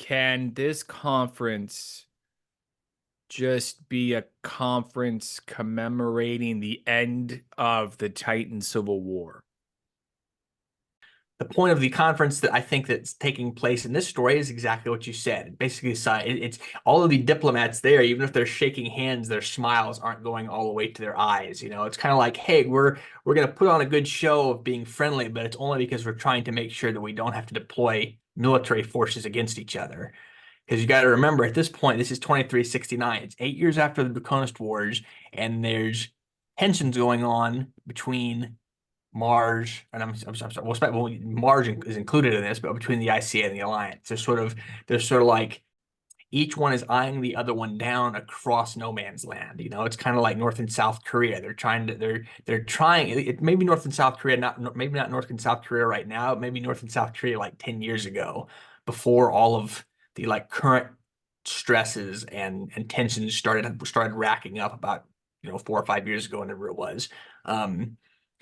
can this conference just be a conference commemorating the end of the Titan Civil War? The point of the conference that I think that's taking place in this story is exactly what you said. Basically, it's all of the diplomats there, even if they're shaking hands, their smiles aren't going all the way to their eyes. You know, it's kind of like, hey, we're gonna put on a good show of being friendly, but it's only because we're trying to make sure that we don't have to deploy military forces against each other. Because you got to remember, at this point, this is 2369. It's 8 years after the Draconist Wars, and there's tensions going on between Mars, and I'm sorry, well, Mars is included in this, but between the ICA and the Alliance, they're sort of like each one is eyeing the other one down across no man's land. You know, it's kind of like North and South Korea. They're trying it, maybe North and South Korea, not maybe not North and South Korea right now, maybe North and South Korea like 10 years ago, before all of the like current stresses and tensions started racking up about 4 or 5 years ago, whenever it was.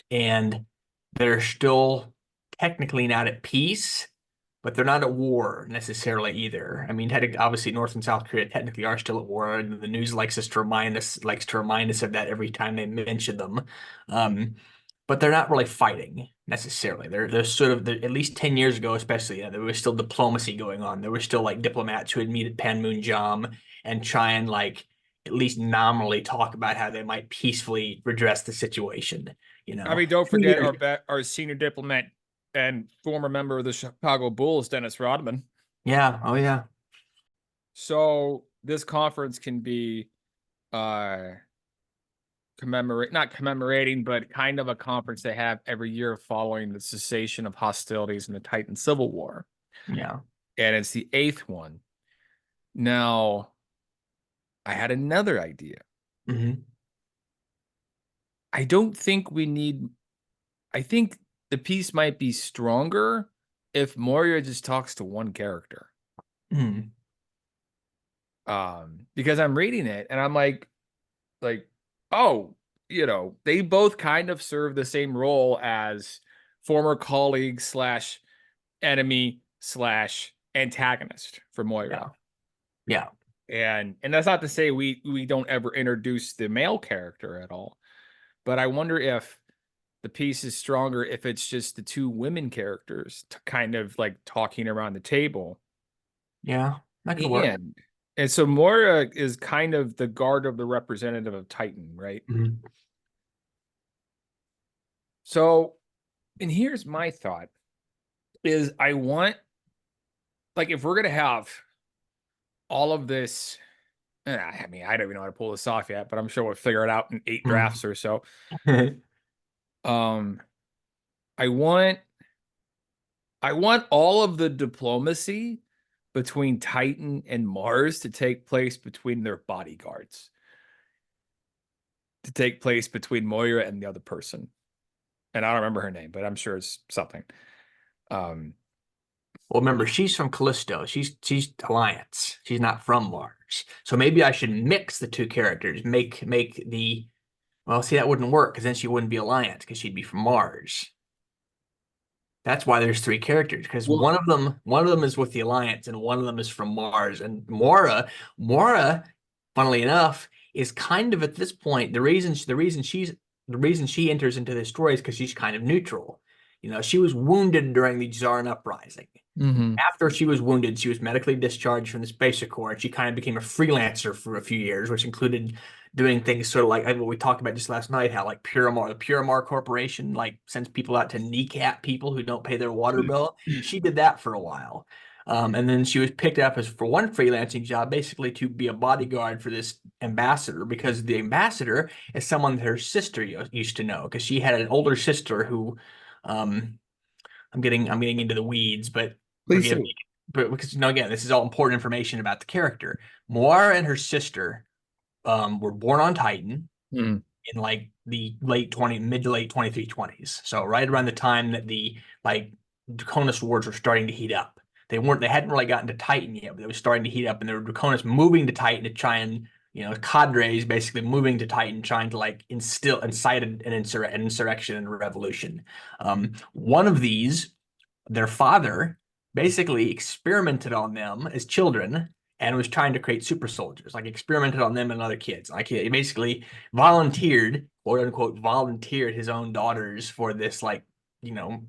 And they're still technically not at peace, but they're not at war necessarily either. I mean, obviously, North and South Korea technically are still at war, and the news likes to remind us of that every time they mention them. But they're not really fighting necessarily. They're sort of at least 10 years ago, especially, there was still diplomacy going on. There were still like diplomats who would meet at Panmunjom and try and like at least nominally talk about how they might peacefully redress the situation. I mean, don't forget our senior diplomat and former member of the Chicago Bulls, Dennis Rodman. Yeah. Oh, yeah. So this conference can be not commemorating, but kind of a conference they have every year following the cessation of hostilities in the Titan Civil War. Yeah. And it's the 8th one. Now, I had another idea. Mm-hmm. I don't think we need. I think the piece might be stronger if Moria just talks to one character. Mm. Because I'm reading it and I'm like, oh, they both kind of serve the same role as former colleague slash enemy slash antagonist for Moira. Yeah. And that's not to say we don't ever introduce the male character at all. But I wonder if the piece is stronger if it's just the two women characters kind of like talking around the table. Yeah. That could work. And so Moira is kind of the guard of the representative of Titan, right? Mm-hmm. So, and here's my thought is I want, like, if we're going to have all of this, I mean, I don't even know how to pull this off yet, but I'm sure we'll figure it out in 8 drafts or so. I want all of the diplomacy between Titan and Mars to take place between their bodyguards, to take place between Moira and the other person. And I don't remember her name, but I'm sure it's something. Well, remember, she's from Callisto. She's Alliance. She's not from Mars. So maybe I should mix the two characters. Well, see, that wouldn't work because then she wouldn't be Alliance because she'd be from Mars. That's why there's 3 characters, because one of them is with the Alliance and one of them is from Mars. And Mora, funnily enough, is kind of at this point the reason she enters into this story is because she's kind of neutral. She was wounded during the Jazaran uprising. Mm-hmm. After she was wounded, she was medically discharged from the Space Corps, and she kind of became a freelancer for a few years, which included doing things sort of like what we talked about just last night, how like the Purimar Corporation like sends people out to kneecap people who don't pay their water bill. She did that for a while. And then she was picked up for one freelancing job, basically to be a bodyguard for this ambassador, because the ambassador is someone that her sister used to know, because she had an older sister who, I'm getting into the weeds, but Please forgive do. me. But because again, this is all important information about the character. Moira and her sister were born on Titan in like the mid to late 2320s. So right around the time that the like Draconist wars were starting to heat up. They hadn't really gotten to Titan yet, but they were starting to heat up, and there were Draconists moving to Titan to try and cadres basically moving to Titan, trying to like incite an insurrection and a revolution. One of these, their father basically experimented on them as children and was trying to create super soldiers, like experimented on them and other kids. Like he basically volunteered, quote unquote, volunteered his own daughters for this like,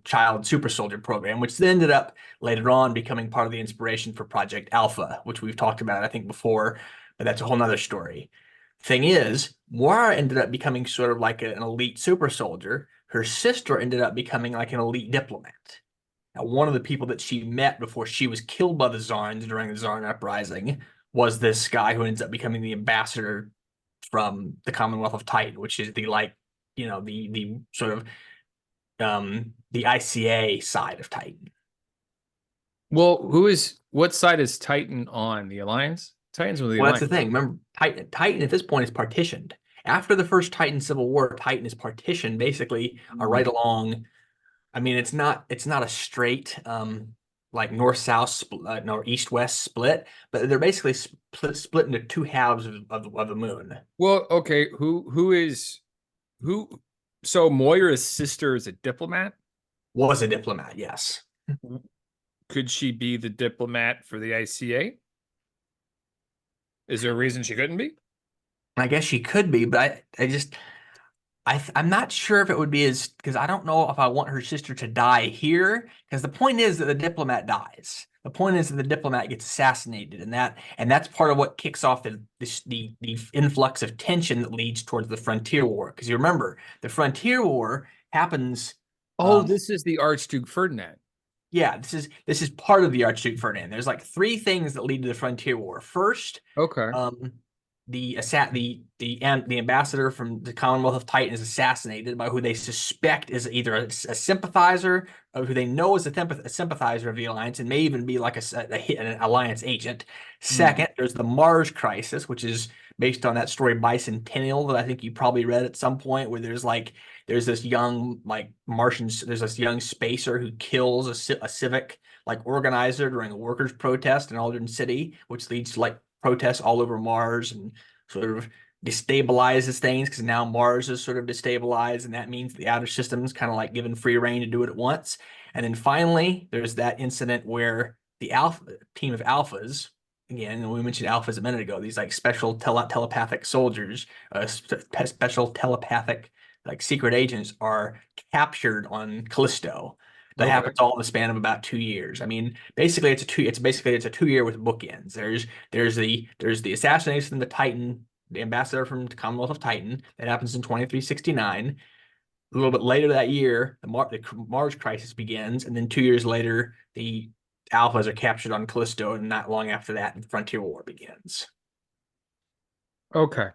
child super soldier program, which then ended up later on becoming part of the inspiration for Project Alpha, which we've talked about, I think, before, but that's a whole nother story. Thing is, Moira ended up becoming sort of like an elite super soldier. Her sister ended up becoming like an elite diplomat. Now, one of the people that she met before she was killed by the Zarns during the Zarn uprising was this guy who ends up becoming the ambassador from the Commonwealth of Titan, which is the like, the sort of the ICA side of Titan. Well, what side is Titan on? The Alliance? Titan's with the Well, that's the Alliance. thing. Remember, Titan at this point is partitioned. After the first Titan Civil War, Titan is partitioned basically right along. I mean, it's not a straight like north-south no east-west split, but they're basically split into two halves of the moon. Well, okay, who so Moira's sister is a diplomat? Was a diplomat, yes. Could she be the diplomat for the ICA? Is there a reason she couldn't be? I guess she could be, but I'm not sure if it would be as because I don't know if I want her sister to die here because the point is that the diplomat dies. The point is that the diplomat gets assassinated, and that's part of what kicks off the influx of tension that leads towards the Frontier War. Because you remember, the Frontier War happens. Oh, this is the Archduke Ferdinand. Yeah, this is part of the Archduke Ferdinand. There's like three things that lead to the Frontier War. First, Okay. the ambassador from the Commonwealth of Titan is assassinated by who they suspect is either a sympathizer or who they know is a sympathizer of the Alliance and may even be like an Alliance agent. Second, there's the Mars crisis, which is based on that story Bicentennial that I think you probably read at some point, where there's this young like there's this young spacer who kills a civic like organizer during a workers' protest in Aldrin City, which leads to like protests all over Mars and sort of destabilizes things because now Mars is sort of destabilized, and that means the outer system's kind of like given free reign to do it at once. And then finally, there's that incident where the Alpha team of Alphas, again, we mentioned Alphas a minute ago, these like special telepathic soldiers, special telepathic like secret agents are captured on Callisto. That Okay. happens all in the span of about 2 years. I mean, basically it's a 2 year with bookends. There's the assassination of the Titan, the ambassador from the Commonwealth of Titan, that happens in 2369. A little bit later that year, the Mars crisis begins, and then 2 years later, the Alphas are captured on Callisto, and not long after that, the Frontier War begins. Okay.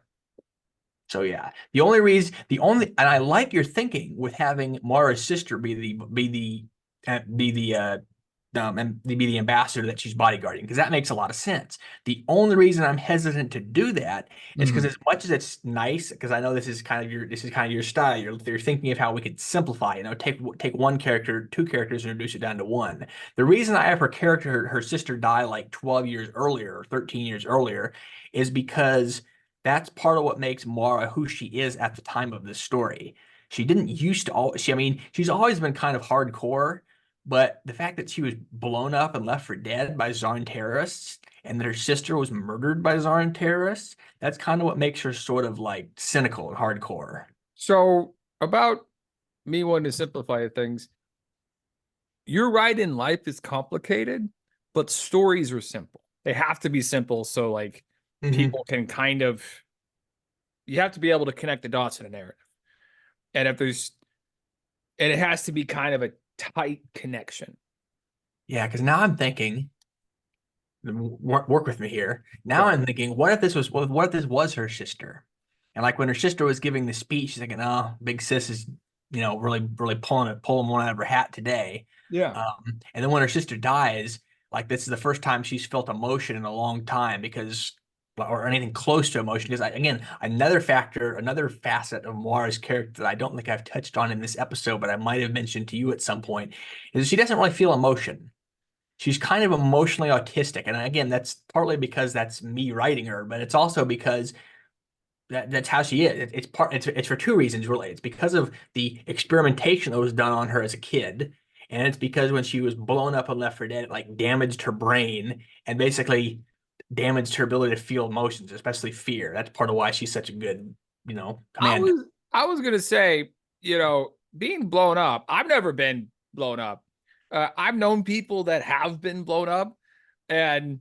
So yeah, and I like your thinking with having Mara's sister be the ambassador that she's bodyguarding, because that makes a lot of sense. The only reason I'm hesitant to do that is because as much as it's nice, because I know this is kind of your style. You're thinking of how we could simplify. Take one character, two characters, and reduce it down to one. The reason I have her sister die like 12 years earlier, or 13 years earlier, is because that's part of what makes Mara who she is at the time of this story. She didn't used to all I mean, she's always been kind of hardcore, but the fact that she was blown up and left for dead by Zarn terrorists and that her sister was murdered by Zarn terrorists, that's kind of what makes her sort of like cynical and hardcore. So about me wanting to simplify things, you're right, in life is complicated, but stories are simple. They have to be simple so like Mhm. people can kind of you have to be able to connect the dots in a narrative. And if there's and it has to be kind of a tight connection. Yeah, because now I'm thinking, work with me here. Now Okay. I'm thinking, what if this was her sister? And like when her sister was giving the speech, she's thinking, oh, big sis is, really, really pulling one out of her hat today. Yeah. And then when her sister dies, like this is the first time she's felt emotion in a long time or anything close to emotion. Because again, another facet of Moira's character that I don't think I've touched on in this episode, but I might have mentioned to you at some point, is she doesn't really feel emotion. She's kind of emotionally autistic. And again, that's partly because that's me writing her, but it's also because that's how she is. It's for two reasons really. It's because of the experimentation that was done on her as a kid, And it's because when she was blown up and left for dead, it like damaged her brain and basically damaged her ability to feel emotions, especially fear. That's part of why she's such a good, I commando. was I was gonna say, being blown up. I've never been blown up. I've known people that have been blown up, and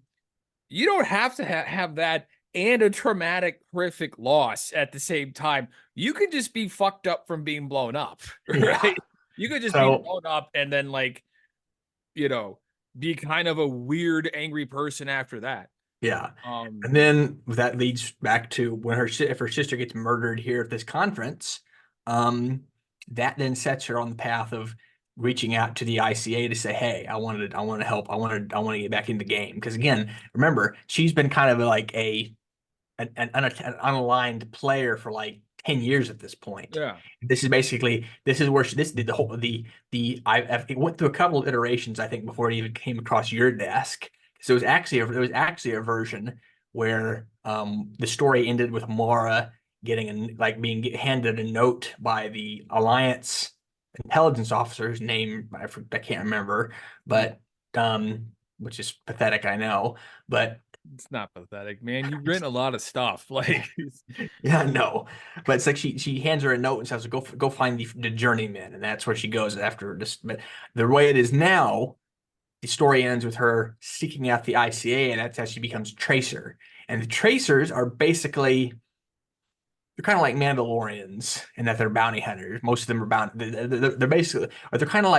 you don't have to have that and a traumatic, horrific loss at the same time. You could just be fucked up from being blown up, Yeah. right? You could just be So blown up and then you know, be kind of a weird, angry person after that. yeah. Um, And then that leads back to when if her sister gets murdered here at this conference, um, that then sets her on the path of reaching out to the ICA to say, "Hey, I want to help. I want to get back in the game." Because again, remember, she's been kind of like an unaligned player for like 10 years at this point. yeah. This is where this the whole it went through a couple of iterations, I think, before it even came across your desk. So it was actually a version where the story ended with Mara being handed a note by the Alliance intelligence officer whose name I can't remember, but which is pathetic, I know, but It's not pathetic, man. You've written a lot of stuff. yeah, no, but it's like she hands her a note and says, "Go find the journeyman," and that's where she goes after this. But the way it is now, the story ends with her seeking out the ICA, and that's how she becomes Tracer. And the Tracers are basically they're kind of like Mandalorians in that they're bounty hunters. Most of them are they're basically, or they're kind of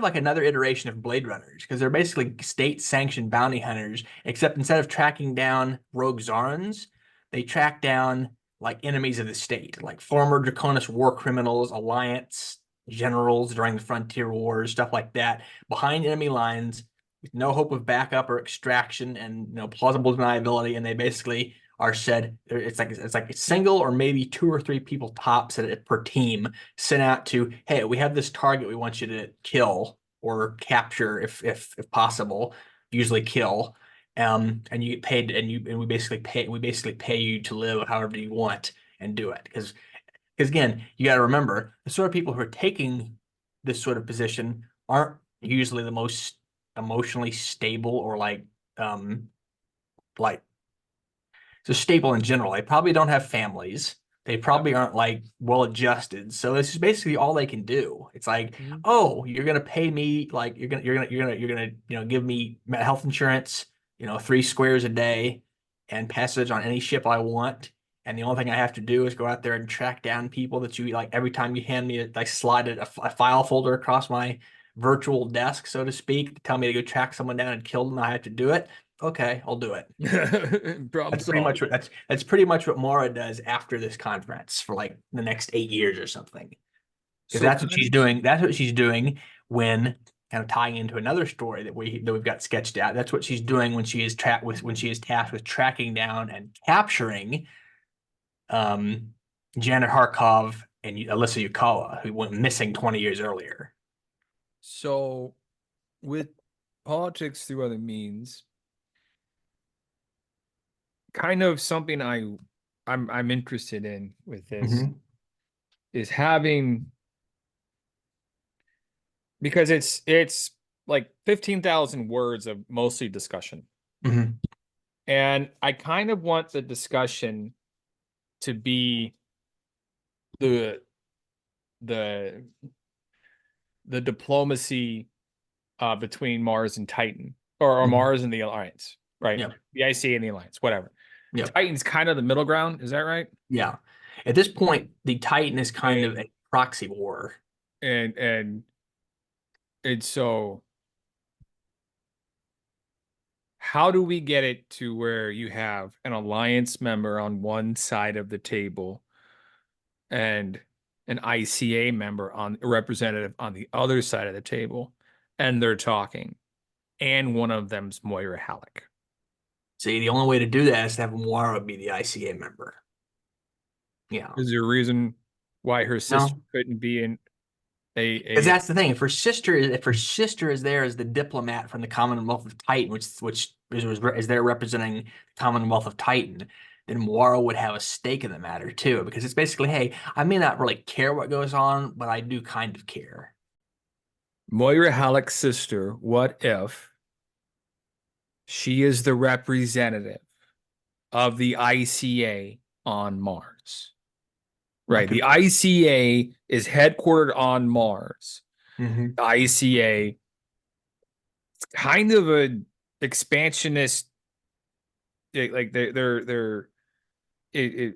like another iteration of Blade Runners because they're basically state-sanctioned bounty hunters, except instead of tracking down rogue Zarans, they track down like enemies of the state, like former Draconis war criminals, Alliance generals during the Frontier Wars, stuff like that, behind enemy lines with no hope of backup or extraction and plausible deniability, and they basically are said it's like a single or maybe two or three people tops per team sent out to, hey, we have this target we want you to kill or capture if possible, usually kill. And you get paid and we basically pay you to live however you want and do it. Because again, you got to remember the sort of people who are taking this sort of position aren't usually the most emotionally stable or like so stable in general. They probably don't have families. They Yep. probably aren't like well adjusted. So this is basically all they can do. It's like, Mhm. oh, you're gonna pay me like you're gonna give me health insurance, 3 squares a day and passage on any ship I want. And the only thing I have to do is go out there and track down people that you like every time you hand me I slide a file folder across my virtual desk, so to speak, to tell me to go track someone down and kill them. I have to do it. Okay, I'll do it. Problem solved. That's pretty much what Mara does after this conference for like the next 8 years or something. Because So that's what kind she's of doing. That's what she's doing when kind of tying into another story that we've got sketched out. That's what she's doing when she is tasked with tracking down and capturing um Janet Harkov and Alyssa Yukala, who went missing 20 years earlier. so with politics through other means, kind of something I'm interested in with this Hmm. is having, because it's like 15,000 words of mostly discussion. Hmm. And I kind of want the discussion to be the the the diplomacy between Mars and Titan, or Hmm. Mars and the Alliance, right? Yeah. The IC and the Alliance, whatever. Yeah. Titan's kind of the middle ground, is that right? Yeah. At this point, the Titan is kind of And a proxy war. and and and so how do we get it to where you have an Alliance member on one side of the table and an ICA member on a representative on the other side of the table, and they're talking, and one of them's Moira Halleck? See, the only way to do that is to have Moira be the ICA member. Yeah. Is there a reason why her sister No, couldn't be in because a that's the thing. If her sister is there as the diplomat from the Commonwealth of Titan, which is there representing the Commonwealth of Titan, then Moira would have a stake in the matter too, because it's basically, hey, I may not really care what goes on, but I do kind of care. Moira Halleck's sister, what if she is the representative of the ICA on Mars? I Right. could. The ICA is headquartered on Mars. Mhm. The ICA, it's kind of a expansionist, like they're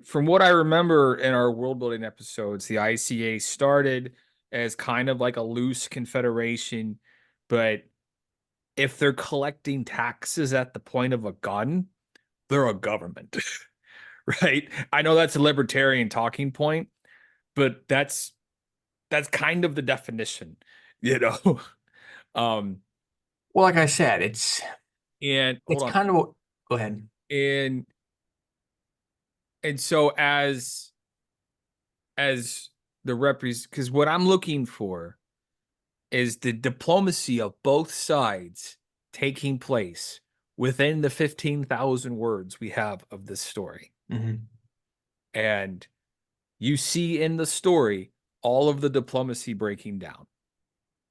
from what I remember in our world building episodes, the ICA started as kind of like a loose confederation, but if they're collecting taxes at the point of a gun, they're a government, right? I know that's a libertarian talking point, but that's kind of the definition, you know. Um, Well, like I said, and hold it's on, kind of go ahead. and so as the repres, because what I'm looking for is the diplomacy of both sides taking place within the 15,000 words we have of this story. Hmm. And you see in the story all of the diplomacy breaking down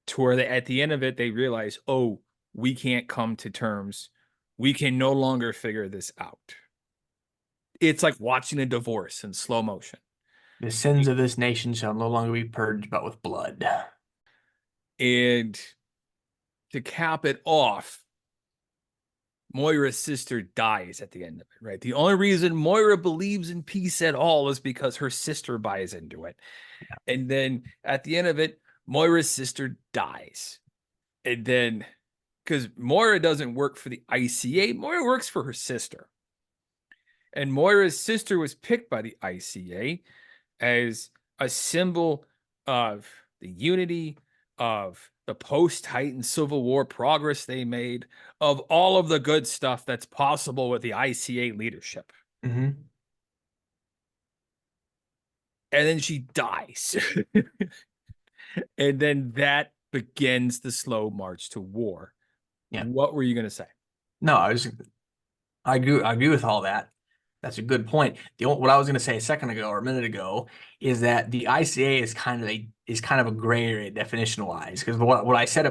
to where at the end of it, they realize, oh, we can't come to terms. We can no longer figure this out. It's like watching a divorce in slow motion. The sins of this nation shall no longer be purged, but with blood. And to cap it off, Moira's sister dies at the end of it, right? The only reason Moira believes in peace at all is because her sister buys into it. And then at the end of it, Moira's sister dies. And then, because Moira doesn't work for the ICA, Moira works for her sister. And Moira's sister was picked by the ICA as a symbol of the unity, of the post-Titan Civil War progress they made, of all of the good stuff that's possible with the ICA leadership. Hmm. And then she dies. And then that begins the slow march to war. Yeah. What were you going to say? No, I agree with all that. That's a good point. What I was going to say a second ago or a minute ago is that the ICA is kind of a gray area definition wise, because what I said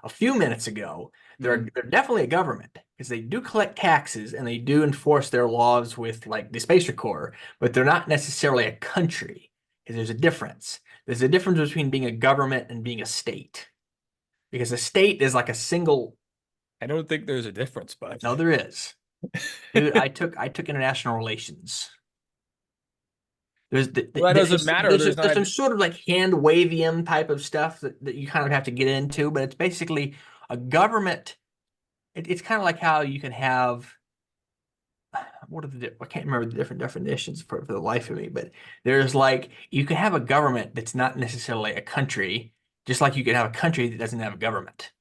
a few minutes ago, Mm. they're definitely a government because they do collect taxes and they do enforce their laws with like the Spacer Corps, but they're not necessarily a country because there's a difference. There's a difference between being a government and being a state, because a state is like a single. I don't think there's a difference, but No, there is. Dude, I took international relations. well, that doesn't matter. There's There's not. some sort of like hand wavium type of stuff that you kind of have to get into, but it's basically a government. It's kind of like how you can have what are I can't remember the different definitions for the life of me, but there's like you can have a government that's not necessarily a country, just like you can have a country that doesn't have a government.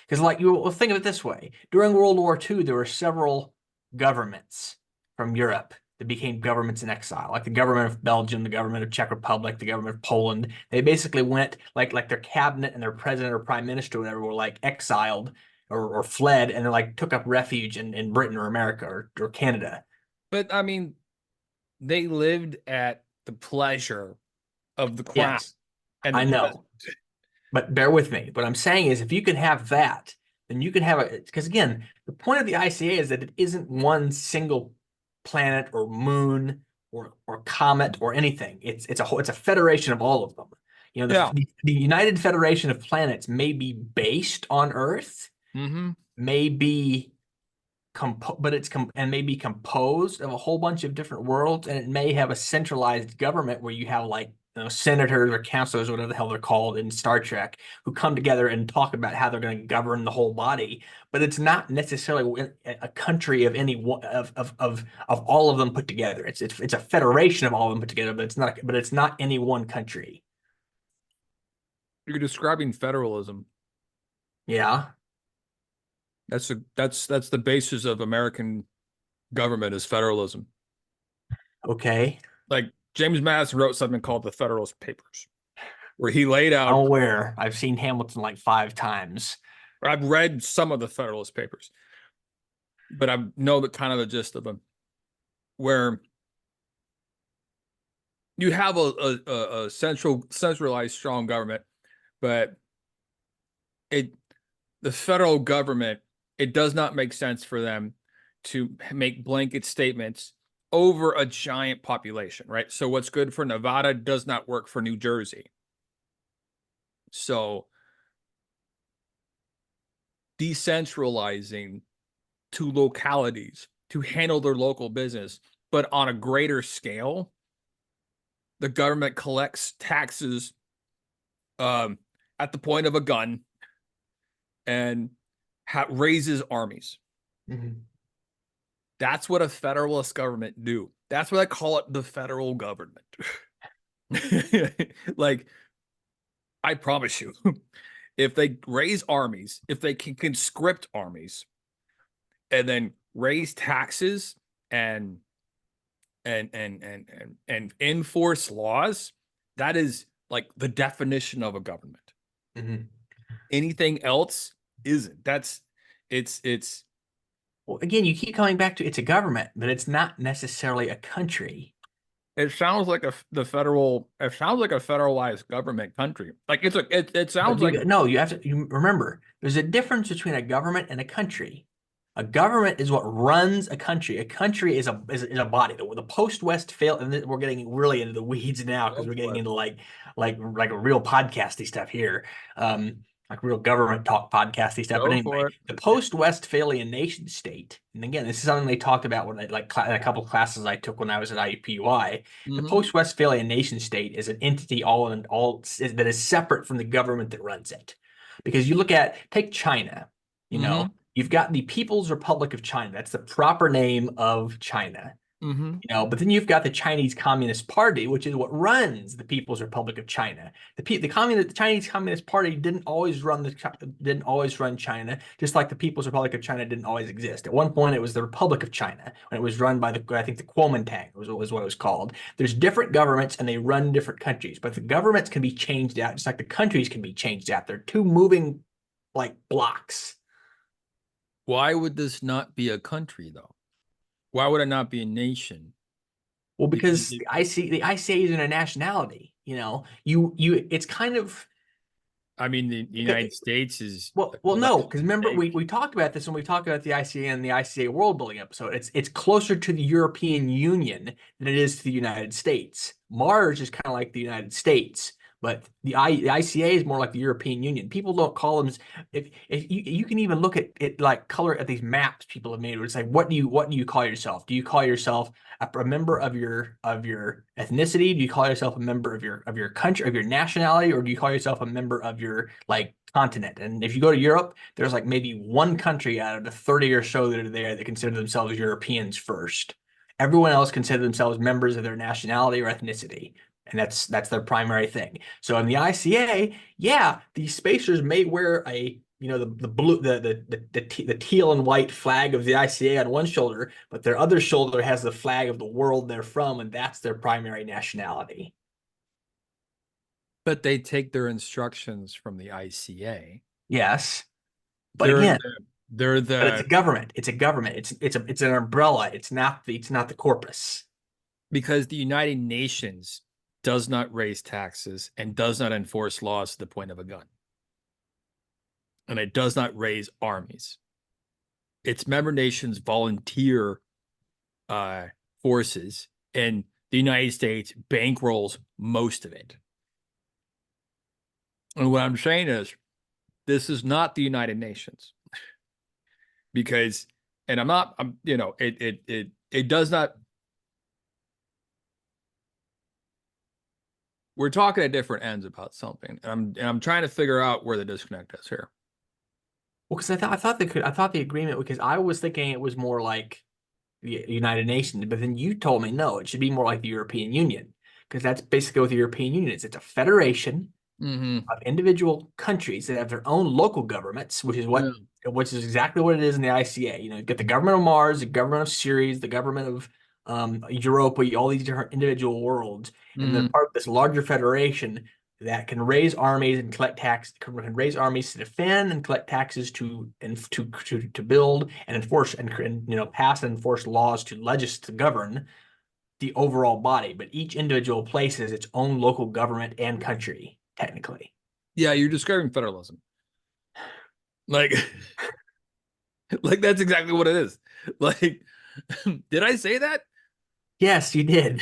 Because, like, you will think of it this way: during World War II, there were several governments from Europe that became governments in exile, like the government of Belgium, the government of Czech Republic, the government of Poland. They basically went like their cabinet and their president or prime minister or whatever were like exiled or fled and then like took up refuge in Britain or America or Canada. But I mean, they lived at the pleasure of the crown Yes, and the I president. know. But bear with me. What I'm saying is, if you can have that, then you can have a. Because again, the point of the ICA is that it isn't one single planet or moon or comet or anything. It's a federation of all of them. You know, Yeah. the United Federation of Planets may be based on Earth, Mm-hmm. may be but and may be composed of a whole bunch of different worlds, and it may have a centralized government where you have like senators or councilors, or whatever the hell they're called in Star Trek, who come together and talk about how they're going to govern the whole body. But it's not necessarily a country of any one of all of them put together. It's a federation of all of them put together, but it's not any one country. You're describing federalism. Yeah. That's the basis of American government is federalism. Okay. Like James Madison wrote something called the Federalist Papers, where he laid I'm out, aware. I've seen Hamilton like 5 times. or I've read some of the Federalist Papers, but I know the kind of the gist of them, where you have a centralized strong government, but it the federal government, it does not make sense for them to make blanket statements over a giant population, right? So what's good for Nevada does not work for New Jersey. So decentralizing to localities to handle their local business, but on a greater scale, the government collects taxes um, at the point of a gun and raises armies. Mhm. That's what a federalist government do. That's what I call it, the federal government. Like, I promise you, if they raise armies, if they can conscript armies and then raise taxes and enforce laws, that is like the definition of a government. Mhm. Anything else isn't. That's it's Well, again, you keep coming back to it's a government, but it's not necessarily a country. it sounds like it sounds like a federalized government country. Like it But sounds like no, you have to you remember there's a difference between a government and a country. A government is what runs a country. A country is a body. The post-Westphalia, and we're getting really into the weeds now because we're getting into like a real podcasty stuff here. Like real government talk podcasty stuff. But go anyway, for it. the post-Westphalian nation state, and again, this is something they talked about when in a couple of classes I took when I was at IUPUI. The Mm-hmm. post-Westphalian nation state is an entity that is separate from the government that runs it. Because take China, you Mm-hmm. know, you've got the People's Republic of China. That's the proper name of China. Mm-hmm. But then you've got the Chinese Communist Party, which is what runs the People's Republic of China. The Chinese Communist Party didn't always run China, just like the People's Republic of China didn't always exist. At one point, it was the Republic of China when it was run by I think the Kuomintang was what it was called. There's different governments and they run different countries, but the governments can be changed out just like the countries can be changed out. They're two moving like blocks. Why would this not be a country though? Why would it not be a nation? Well, Because because the ICA is in a nationality. It's kind of I mean, the United States is well, no, because remember we talked about this when we talked about the ICA and the ICA world building episode. It's closer to the European Union than it is to the United States. Mars is kind of like the United States, but the ICA is more like the European Union. People don't call them if you can even look at it like color at these maps people have made. Where it's like what do you call yourself? Do you call yourself a member of your ethnicity? Do you call yourself a member of your country, of your nationality, or do you call yourself a member of your like continent? And if you go to Europe, there's like maybe one country out of the 30 or so that are there that consider themselves Europeans first. Everyone else consider themselves members of their nationality or ethnicity. And that's their primary thing. So in the ICA, yeah, these spacers may wear the blue the teal and white flag of the ICA on one shoulder, but their other shoulder has the flag of the world they're from, and that's their primary nationality. but they take their instructions from the ICA. Yes, but They're again, the they're but it's a the government. It's a government. It's an umbrella. It's not the corpus. because the United Nations does not raise taxes and does not enforce laws to the point of a gun. And it does not raise armies. Its member nations volunteer uh, forces, and the United States bankrolls most of it. And what I'm saying is, this is not the United Nations because, and it does not. We're talking at different ends about something, and I'm trying to figure out where the disconnect is here. Well, because I thought the agreement because I was thinking it was more like the United Nations, but then you told me no, it should be more like the European Union because that's basically what the European Union is. It's a federation Mm-hmm. of individual countries that have their own local governments, Yeah. which is exactly what it is in the ICA. You get the government of Mars, the government of Ceres, the government of Europa, all these different individual worlds, and they're Mm-hmm. part of this larger federation that can raise armies and collect tax, can raise armies to defend and collect taxes to build and enforce and pass and enforce laws to govern the overall body. But each individual place is its own local government and country, technically. Yeah, you're describing federalism. Like, like that's exactly what it is. Like, did I say that? Yes, you did.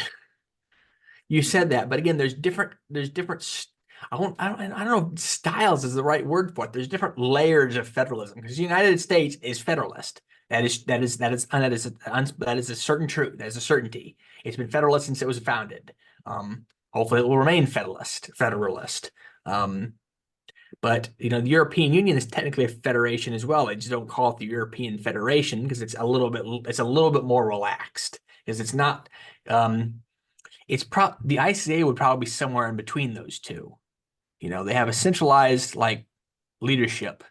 You said that, but again, there's different. I don't know if styles is the right word for it. There's different layers of federalism because the United States is federalist. That is a certain truth. That is a certainty. It's been federalist since it was founded. Hopefully, it will remain federalist. Um, but the European Union is technically a federation as well. They just don't call it the European Federation because it's a little bit more relaxed because it's not. The ICA would probably be somewhere in between those two. They have a centralized leadership.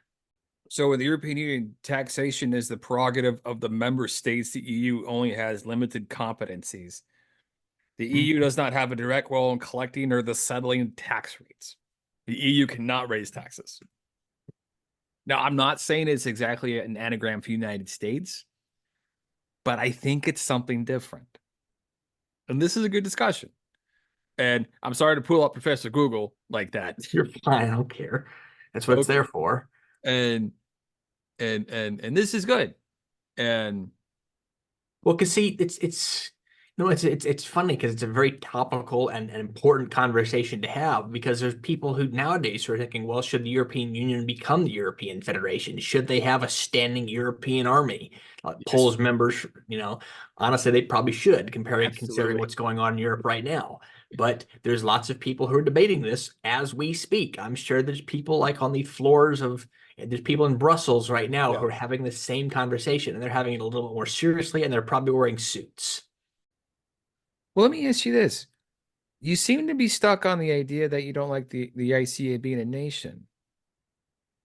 So in the European Union, taxation is the prerogative of the member states. The EU only has limited competencies. The EU does not have a direct role in collecting or the settling tax rates. The EU cannot raise taxes. Now, I'm not saying it's exactly an anagram for the United States, but I think it's something different. And this is a good discussion. And I'm sorry to pull up Professor Google like that. You're fine. I don't care. That's what it's there for. And this is good. And Well, because see, it's funny because it's a very topical and important conversation to have because there's people who nowadays are thinking, well, should the European Union become the European Federation? Should they have a standing European army? Polls members, honestly, they probably should, considering what's going on in Europe right now. But there's lots of people who are debating this as we speak. I'm sure there's people on the floors of there's people in Brussels right now who are having the same conversation, and they're having it a little bit more seriously, and they're probably wearing suits. Well, let me ask you this. You seem to be stuck on the idea that you don't like the ICA being a nation,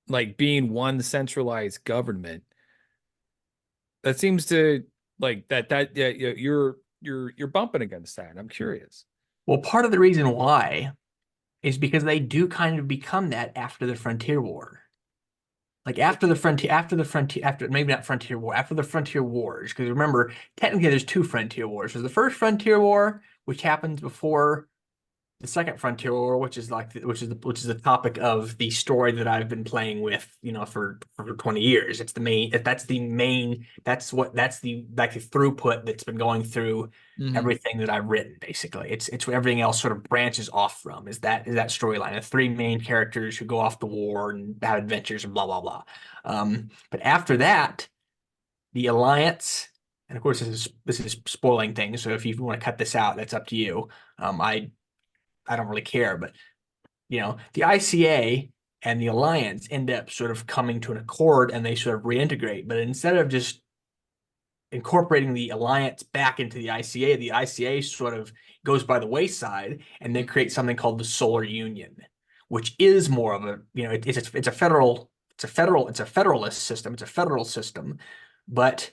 like being one centralized government. That seems to yeah, you're bumping against that. I'm curious. Well, part of the reason why is because they do kind of become that after the Frontier War. After maybe not Frontier War, after the Frontier Wars, because remember, technically there's two Frontier Wars. There's the first Frontier War, which happens before the second Frontier War, which is the topic of the story that I've been playing with, for 20 years. That's the throughput that's been going through everything that I've written, basically. It's everything else sort of branches off from is that storyline. The three main characters who go off the war and have adventures and blah blah blah. But after that, the Alliance, and of course this is spoiling things, so if you want to cut this out, that's up to you. I don't really care, but the ICA and the Alliance end up sort of coming to an accord and they sort of reintegrate. But instead of just incorporating the Alliance back into the ICA sort of goes by the wayside and then creates something called the Solar Union, which is more of a, it's a federalist system. It's a federal system, but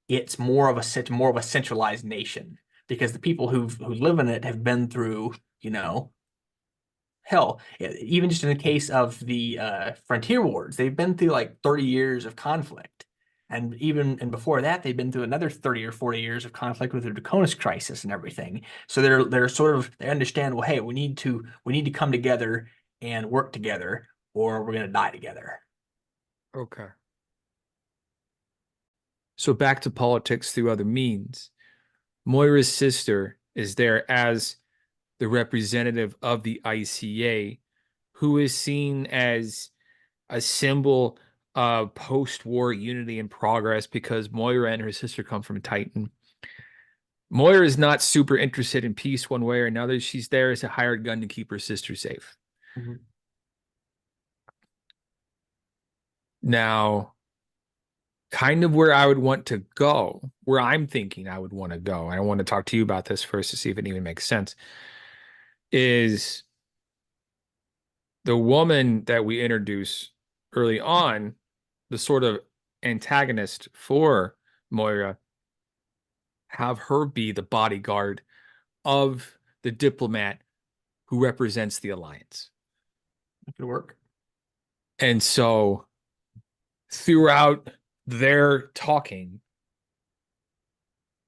it's more of a centralized nation because the people who live in it have been through, hell, even just in the case of the Frontier Wars, they've been through 30 years of conflict. And before that, they've been through another 30 or 40 years of conflict with the Draconis crisis and everything. So they understand, well, hey, we need to come together and work together or we're going to die together. Okay. So back to politics through other means. Moira's sister is there as the representative of the ICA, who is seen as a symbol of post-war unity and progress because Moira and her sister come from Titan. Moira is not super interested in peace one way or another. She's there as a hired gun to keep her sister safe. Mm-hmm. Now, kind of where I would want to go, where I'm thinking I would want to go, and I want to talk to you about this first to see if it even makes sense, is the woman that we introduce early on, the sort of antagonist for Moira, have her be the bodyguard of the diplomat who represents the Alliance. It could work. And so throughout their talking,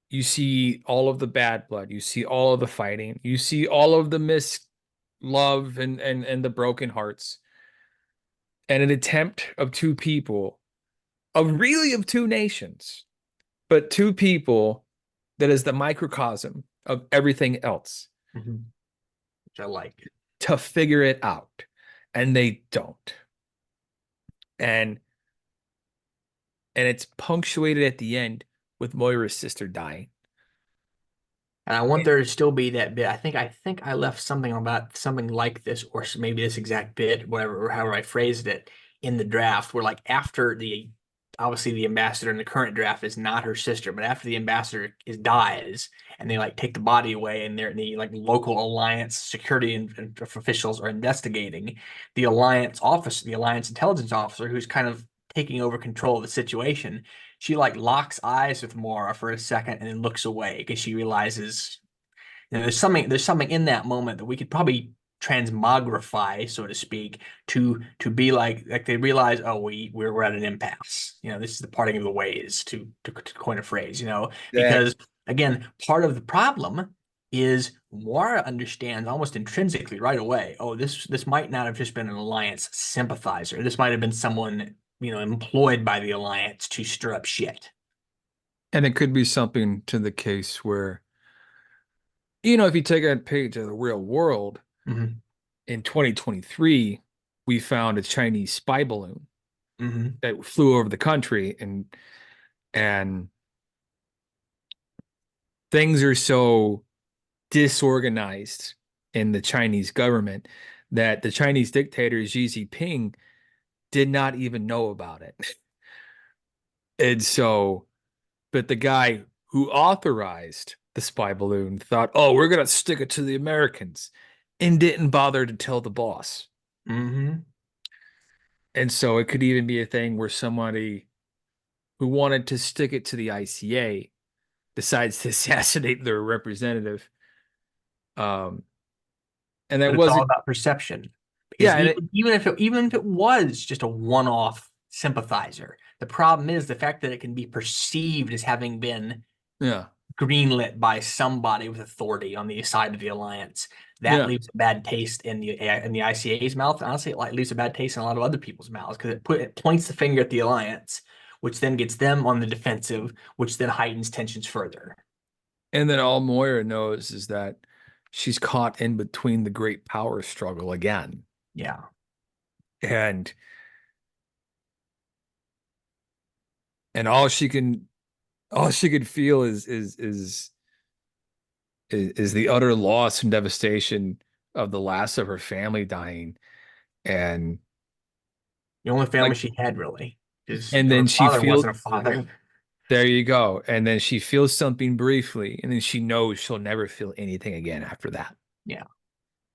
you see all of the bad blood, you see all of the fighting, you see all of the missed love and the broken hearts, and an attempt of two people, of two nations, but two people that is the microcosm of everything else Mhm. Which I like. to figure it out. And they don't. And it's punctuated at the end with Moira's sister dying. And I want there to still be that bit. I think I left something about something like this, or maybe this exact bit, whatever, or however I phrased it in the draft, where like after the obviously the ambassador in the current draft is not her sister, but after the ambassador is dies and they like take the body away and they're the like local alliance security and officials are investigating the alliance office, the alliance intelligence officer who's kind of taking over control of the situation. She like locks eyes with Mora for a second and then looks away because she realizes, there's something in that moment that we could probably transmogrify, so to speak, to be like they realize, oh, we're at an impasse. This is the parting of the ways, to coin a phrase, Exactly. because again, part of the problem is Mora understands almost intrinsically right away, oh, this might not have just been an alliance sympathizer. This might have been someone, employed by the alliance to stir up shit. And it could be something to the case where, if you take a page of the real world, Hmm. in 2023, we found a Chinese spy balloon Hmm. that flew over the country, and things are so disorganized in the Chinese government that the Chinese dictator Xi Jinping did not even know about it. And so, but the guy who authorized the spy balloon thought, oh, we're going to stick it to the Americans, and didn't bother to tell the boss. Hmm. And so it could even be a thing where somebody who wanted to stick it to the ICA decides to assassinate their representative. Um, and that But it's all wasn't, about perception. Because yeah, even if it was just a one-off sympathizer, the problem is the fact that it can be perceived as having been yeah, greenlit by somebody with authority on the side of the alliance. That yeah. leaves a bad taste in the ICA's mouth. Honestly, it leaves a bad taste in a lot of other people's mouths because it points the finger at the alliance, which then gets them on the defensive, which then heightens tensions further. And then all Moira knows is that she's caught in between the great power struggle again. Yeah. And and all she can feel is the utter loss and devastation of the last of her family dying. And The only family like she had really, because and her then she father feels, wasn't a father. there you go. And then she feels something briefly, and then she knows she'll never feel anything again after that. Yeah.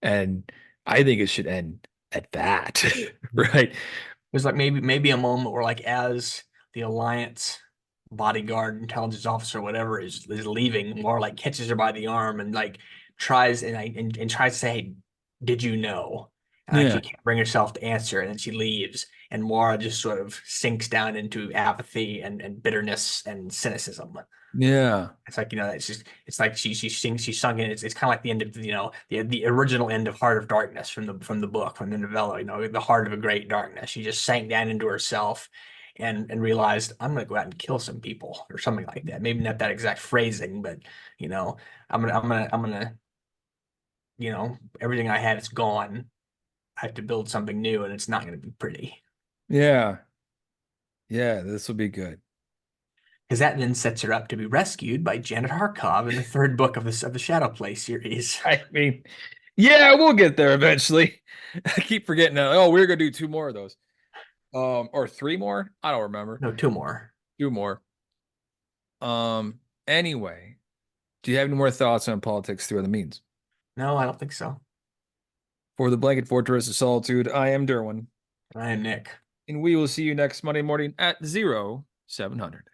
And I think it should end at that, right? There's like maybe a moment where like as the Alliance bodyguard, intelligence officer, whatever is leaving, more like catches her by the arm and like tries to say, hey, did you know? And like she Yeah, can't bring herself to answer, and then she leaves, and Mora just sort of sinks down into apathy and bitterness and cynicism. yeah, It's like, it's like she's sunk in. It's kind of like the end of, the original end of Heart of Darkness from the book, from the novella, the heart of a great darkness. She just sank down into herself and realized, I'm gonna go out and kill some people or something like that. Maybe not that exact phrasing, but you know, I'm gonna, everything I had is gone. I have to build something new, and it's not gonna be pretty. yeah, yeah. This will be good. Because that then sets her up to be rescued by Janet Harkov in the third book of the Shadow Play series. I mean, yeah, we'll get there eventually. I keep forgetting that. Oh, we're gonna do two more of those. Or three more? I don't remember. No, two more. Two more. Anyway, do you have any more thoughts on politics through other means? No, I don't think so. For the Blanket Fortress of Solitude, I am Derwin, I am Nick. and we will see you next Monday morning at 0700.